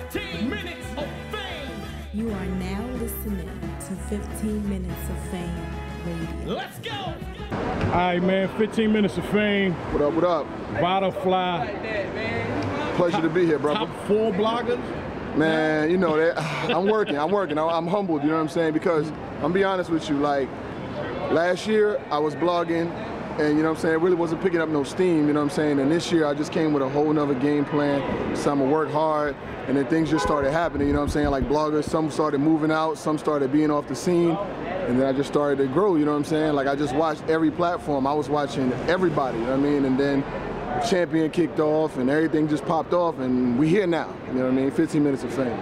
15 minutes of fame. You are now listening to 15 Minutes of Fame Radio. Let's go. All right, man, 15 minutes of fame. What up, what up? Vada Fly. Pleasure to be here, brother. Top 4 bloggers? Man, you know that I'm working. I'm humbled, you know what I'm saying? Because I'm gonna be honest with you, like last year I was blogging and you know what I'm saying, really wasn't picking up no steam, you know what I'm saying? And this year I just came with a whole nother game plan. So I'm gonna work hard and then things just started happening, you know what I'm saying? Like bloggers, some started moving out, some started being off the scene, and then I just started to grow, you know what I'm saying? Like I just watched every platform. I was watching everybody, you know what I mean? And then Champion kicked off and everything just popped off and we here now, you know what I mean? 15 minutes of fame.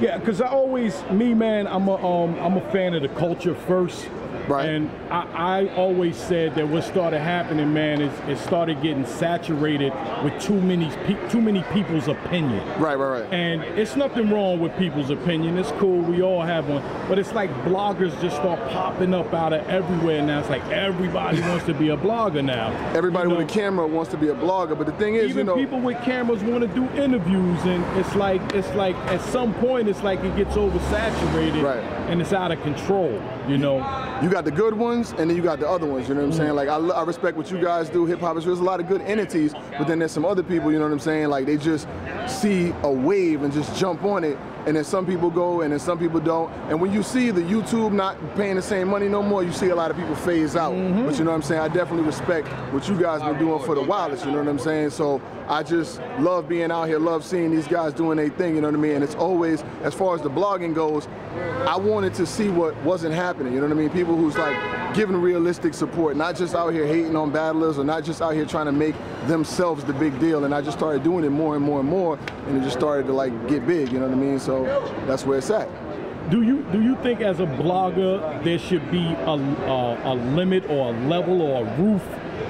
Yeah, because I always, man, I'm a fan of the culture first. Right. And I always said that what started happening, man, is it started getting saturated with too many people's opinion. Right. And it's nothing wrong with people's opinion. It's cool. We all have one. But it's like bloggers just start popping up out of everywhere now. It's like everybody wants to be a blogger now. Everybody with a camera wants to be a blogger. But the thing is, even people with cameras want to do interviews, and it's like at some point it's like it gets oversaturated, right, and it's out of control. You know. You got the good ones, and then you got the other ones, you know what I'm saying? Like, I respect what you guys do, hip-hop. There's a lot of good entities, but then there's some other people, you know what I'm saying? Like, they just see a wave and just jump on it, and then some people go, and then some people don't. And when you see the YouTube not paying the same money no more, you see a lot of people phase out. But you know what I'm saying? I definitely respect what you guys been doing for the wildest, you know what I'm saying? So I just love being out here, love seeing these guys doing their thing, you know what I mean? And it's always, as far as the blogging goes, I wanted to see what wasn't happening, you know what I mean? People who's like giving realistic support, not just out here hating on battlers or not just out here trying to make themselves the big deal. And I just started doing it more and more and more, and it just started to like get big, you know what I mean? So that's where it's at. Do you think as a blogger there should be a limit or a level or a roof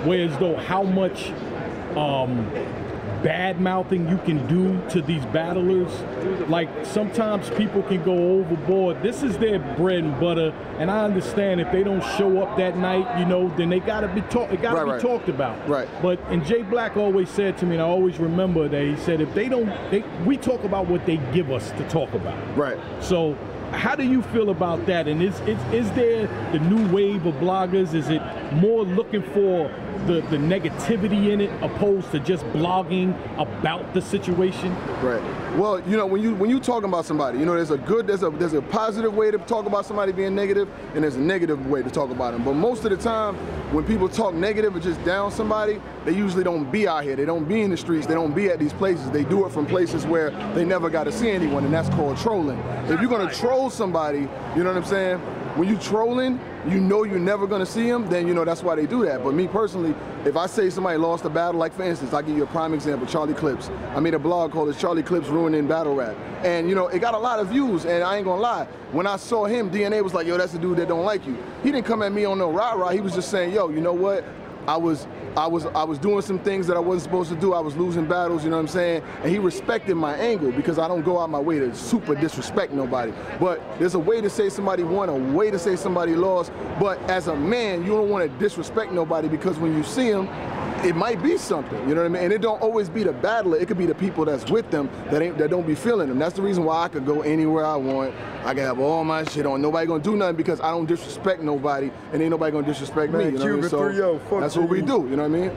where as though how much bad mouthing you can do to these battlers? Like sometimes people can go overboard. This is their bread and butter, and I understand if they don't show up that night, you know, then they gotta be talked. It gotta be talked about. Right. But and Jay Black always said to me, and I always remember that he said, if they don't, we talk about what they give us to talk about. Right. So how do you feel about that? And is there the new wave of bloggers? Is it more looking for the negativity in it opposed to just blogging about the situation? Right. Well, you know, when you talking about somebody, you know, there's a positive way to talk about somebody being negative, and there's a negative way to talk about them. But most of the time, when people talk negative or just down somebody, they usually don't be out here. They don't be in the streets. They don't be at these places. They do it from places where they never got to see anyone, and that's called trolling. If you're gonna troll somebody, you know what I'm saying? When you trolling, you know you're never gonna see them, then you know that's why they do that. But me personally, if I say somebody lost a battle, like for instance, I'll give you a prime example, Charlie Clips. I made a blog called Charlie Clips Ruining Battle Rap. And you know, it got a lot of views, and I ain't gonna lie, when I saw him, DNA was like, yo, that's the dude that don't like you. He didn't come at me on no rah-rah, he was just saying, yo, you know what? I was doing some things that I wasn't supposed to do. I was losing battles, you know what I'm saying? And he respected my angle because I don't go out my way to super disrespect nobody. But there's a way to say somebody won, a way to say somebody lost. But as a man, you don't want to disrespect nobody because when you see him, it might be something, you know what I mean? And it don't always be the battler, it could be the people that's with them that don't be feeling them. That's the reason why I could go anywhere I want. I can have all my shit on. Nobody gonna do nothing because I don't disrespect nobody, and ain't nobody gonna disrespect me, you know what I mean? So that's what we do, you know what I mean?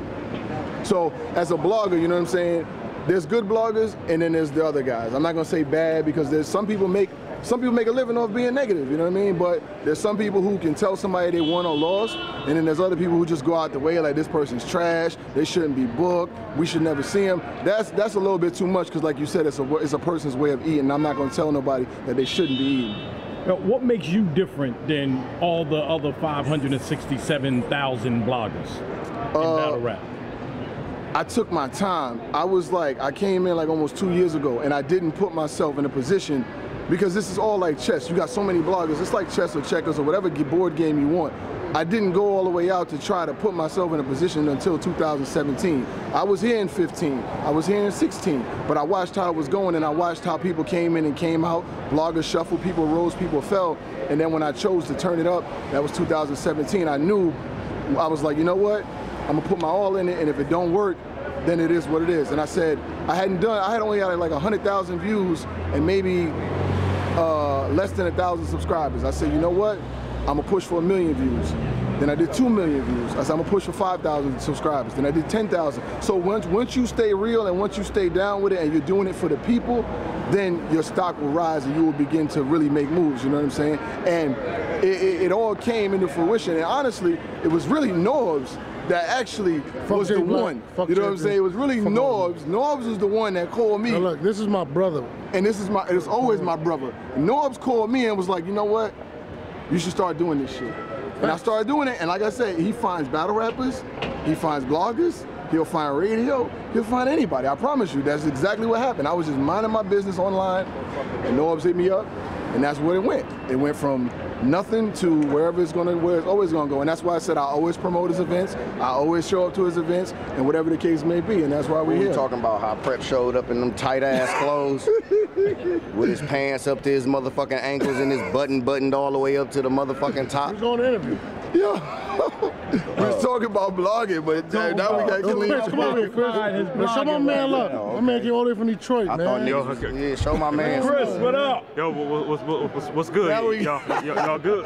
So as a blogger, you know what I'm saying? There's good bloggers, and then there's the other guys. I'm not gonna say bad because there's some people make a living off being negative, you know what I mean? But there's some people who can tell somebody they won or lost, and then there's other people who just go out the way like this person's trash, they shouldn't be booked, we should never see them. That's a little bit too much because like you said, it's a person's way of eating. I'm not gonna tell nobody that they shouldn't be eating. Now, what makes you different than all the other 567,000 bloggers in battle rap? I took my time. I came in like almost 2 years ago, and I didn't put myself in a position because this is all like chess. You got so many bloggers. It's like chess or checkers or whatever board game you want. I didn't go all the way out to try to put myself in a position until 2017. I was here in 15. I was here in 16. But I watched how it was going, and I watched how people came in and came out. Bloggers shuffled, people rose, people fell. And then when I chose to turn it up, that was 2017. I knew, I was like, you know what? I'm gonna put my all in it, and if it don't work, then it is what it is. And I said, I had only had like 100,000 views and maybe less than 1,000 subscribers. I said, you know what? I'm gonna push for 1 million views. Then I did 2 million views. I said, I'm gonna push for 5,000 subscribers. Then I did 10,000. So once you stay real and once you stay down with it and you're doing it for the people, then your stock will rise and you will begin to really make moves, you know what I'm saying? And it all came into fruition. And honestly, it was really Norbs that actually was the one. You know what I'm saying? It was really Norbs. Norbs was the one that called me. Now look, this is my brother. And it's always my brother. Norbs called me and was like, you know what? You should start doing this shit. And I started doing it, and like I said, he finds battle rappers, he finds bloggers, he'll find radio, he'll find anybody. I promise you, that's exactly what happened. I was just minding my business online, and Norbs hit me up, and that's where it went. It went from nothing to where it's always gonna go. And that's why I said I always promote his events, I always show up to his events, and whatever the case may be, and that's why we're here. Talking about how Prep showed up in them tight ass clothes with his pants up to his motherfucking ankles and his button buttoned all the way up to the motherfucking top. Who's going to interview? Yeah. We was talking about blogging, but now we got to leave. Come on here, Chris. Show my man love. My man came all the way from Detroit, man. Thought niggas, yeah, show my man. Chris, what up? Yo, what's good? Y'all good?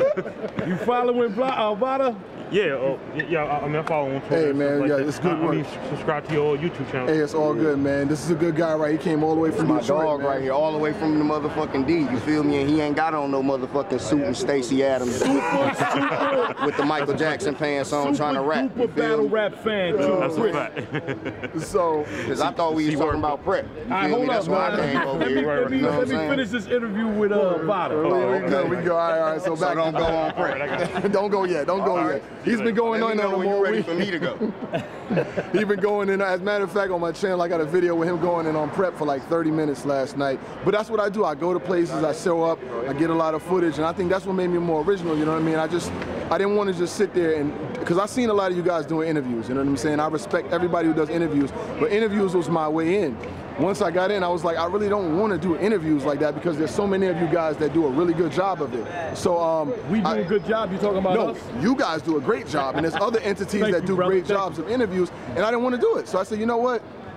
You following Vada? Yeah, I mean, I follow on Twitter. Hey, man, like yeah, it's good work. I mean, subscribe to your YouTube channel. Hey, it's all good, man. This is a good guy, right? He came all the way from My Detroit, dog man. right here, all the way from the motherfucking D. You feel me? And he ain't got on no motherfucking suit and Stacey Adams with the Michael Jackson pants on trying to rap. Super battle rap fan, too. That's a fact. So, because I thought we was talking about Prep. You All right, feel me? hold That's up, why I came over here. You know what let I'm me saying? finish this interview with Vada. we go. All right. So back. Don't go on Prep. Don't go yet. Don't go yet. He's been going on Let me know when more you're ready weeks. for me to go. He's been going in. As a matter of fact, on my channel, I got a video with him going in on Prep for like 30 minutes last night. But that's what I do. I go to places, I show up, I get a lot of footage, and I think that's what made me more original. You know what I mean? I didn't want to just sit there and, because I've seen a lot of you guys doing interviews. You know what I'm saying? I respect everybody who does interviews, but interviews was my way in. Once I got in, I was like, I really don't want to do interviews like that because there's so many of you guys that do a really good job of it. So we do a good job. You talking about us? No, you guys do a great job, and there's other entities that do great jobs of interviews, and I didn't want to do it. So I said, you know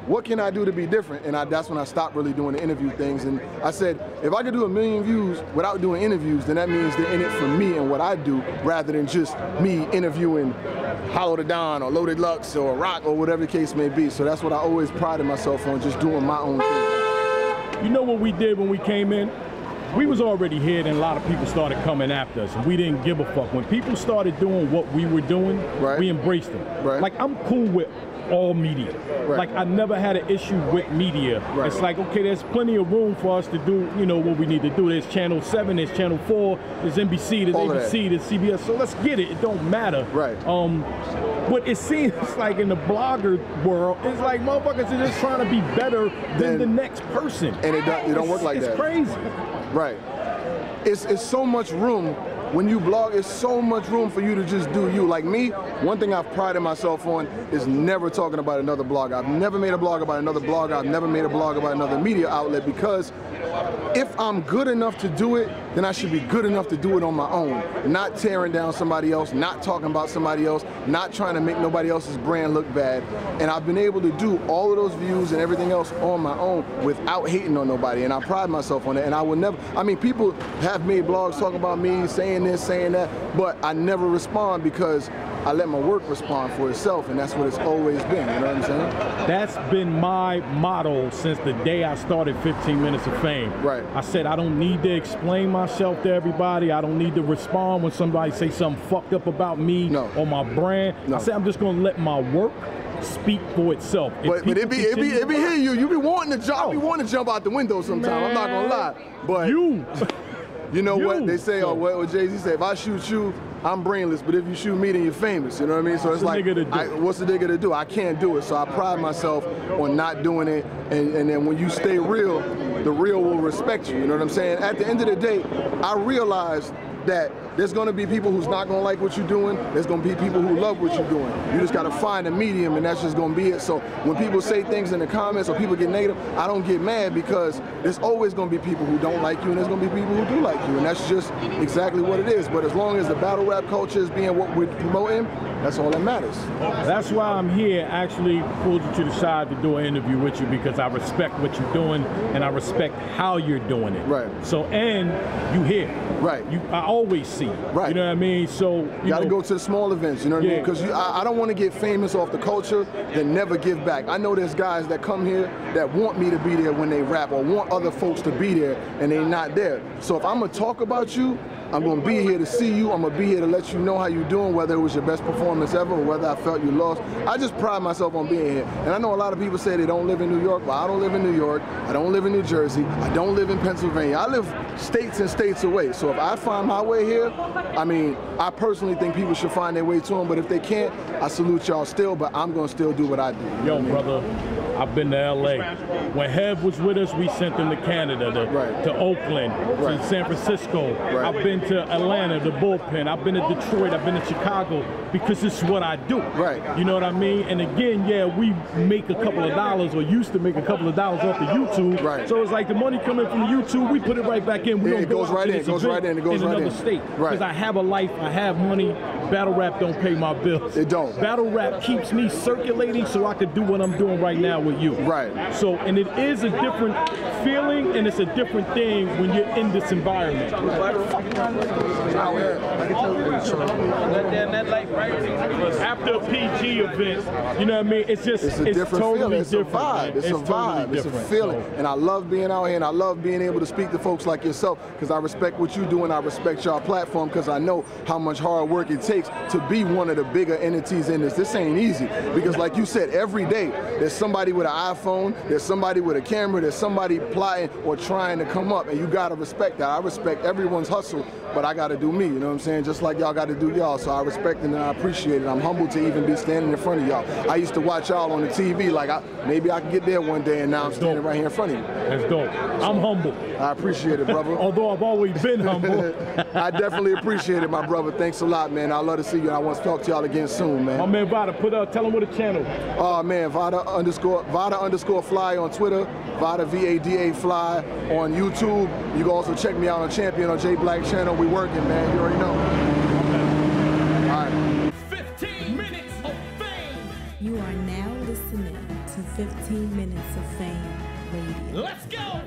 what can I do to be different? And that's when I stopped really doing the interview things. And I said, if I could do 1 million views without doing interviews, then that means they're in it for me and what I do, rather than just me interviewing Hollow the Don or Loaded Lux or Rock or whatever the case may be. So that's what I always prided myself on, just doing my own thing. You know what we did when we came in? We was already here and a lot of people started coming after us and we didn't give a fuck. When people started doing what we were doing, we embraced them. Right. Like, I'm cool with all media. Right. Like, I never had an issue with media. Right. It's like, okay, there's plenty of room for us to do, you know, what we need to do. There's Channel 7, there's Channel 4, there's NBC, there's ABC, there's CBS. So let's get it. It don't matter. Right. But it seems like in the blogger world, it's like motherfuckers are just trying to be better than the next person. And it don't work like that. It's crazy. Right. It's so much room. When you blog, it's so much room for you to just do you. Like me, one thing I've prided myself on is never talking about another blog. I've never made a blog about another blogger. I've never made a blog about another media outlet, because if I'm good enough to do it, then I should be good enough to do it on my own. Not tearing down somebody else, not talking about somebody else, not trying to make nobody else's brand look bad. And I've been able to do all of those views and everything else on my own without hating on nobody. And I pride myself on it. And I will never, I mean, people have made blogs talking about me, saying this, saying that, but I never respond because I let my work respond for itself, and that's what it's always been, you know what I'm saying? That's been my motto since the day I started 15 Minutes of Fame. Right. I said I don't need to explain myself to everybody. I don't need to respond when somebody say something fucked up about me or my brand. I said I'm just gonna let my work speak for itself. But it be here you be wanting to jump, jump out the window sometimes. I'm not gonna lie. But you know what they say, or what Jay-Z said, if I shoot you, I'm brainless, but if you shoot me, then you're famous. You know what I mean? So it's like, what's the nigga to do? I can't do it. So I pride myself on not doing it. And then when you stay real, the real will respect you. You know what I'm saying? At the end of the day, I realized that there's gonna be people who's not gonna like what you're doing. There's gonna be people who love what you're doing. You just gotta find a medium, and that's just gonna be it. So when people say things in the comments or people get negative, I don't get mad, because there's always gonna be people who don't like you, and there's gonna be people who do like you, and that's just exactly what it is. But as long as the battle rap culture is being what we're promoting, that's all that matters. That's why I'm here, actually pulled you to the side to do an interview with you, because I respect what you're doing and I respect how you're doing it. Right. So, and you here. Right. I always see you. Right. You know what I mean? So you gotta go to the small events, you know what I mean? Because I don't want to get famous off the culture, then never give back. I know there's guys that come here that want me to be there when they rap, or want other folks to be there, and they're not there. So if I'm gonna talk about you, I'm gonna be here to see you. I'm gonna be here to let you know how you're doing, whether it was your best performance ever or whether I felt you lost. I just pride myself on being here. And I know a lot of people say they don't live in New York, but I don't live in New York. I don't live in New Jersey. I don't live in Pennsylvania. I live states and states away. So if I find my way here, I mean, I personally think people should find their way to them. But if they can't, I salute y'all still, but I'm gonna still do what I do. Yo, brother, I've been to LA. When Hev was with us, we sent him to Canada, to Oakland, to San Francisco. I've been to Atlanta, the bullpen. I've been to Detroit. I've been to Chicago, because this is what I do. Right. You know what I mean? And again, yeah, we make a couple of dollars, or used to make a couple of dollars off the YouTube. Right. So it's like the money coming from the YouTube, we put it right back in. We don't it goes right in. It goes right in. It goes right in. Another state. Right. Because I have a life. I have money. Battle rap don't pay my bills. It don't. Battle rap keeps me circulating, so I could do what I'm doing right now with you. Right. So, and it is a different feeling, and it's a different thing when you're in this environment. After a PG event, you know what I mean? It's just, it's a different totally feeling. It's different. a vibe. It's a vibe. Totally it's a feeling. And I love being out here, and I love being able to speak to folks like yourself, because I respect what you do, and I respect your platform, because I know how much hard work it takes to be one of the bigger entities in this. This ain't easy, because like you said, every day there's somebody with an iPhone, there's somebody with a camera, there's somebody plotting or trying to come up, and you gotta respect that. I respect everyone's hustle, but I gotta do me, you know what I'm saying? Just like y'all gotta do y'all, so I respect it and I appreciate it. I'm humbled to even be standing in front of y'all. I used to watch y'all on the TV, like maybe I could get there one day, and now I'm standing right here in front of you. That's dope. I'm humble. I appreciate it, brother. Although I've always been humble. I definitely appreciate it, my brother. Thanks a lot, man. I'd love to see you, and I want to talk to y'all again soon, man. My man Vada, tell him what the channel. Oh man, Vada_ Fly on Twitter, Vada VADA Fly on YouTube. You can also check me out on Champion on J Black channel. We working, man. You already know. All right. 15 minutes of fame. You are now listening to 15 Minutes of Fame Radio. Let's go.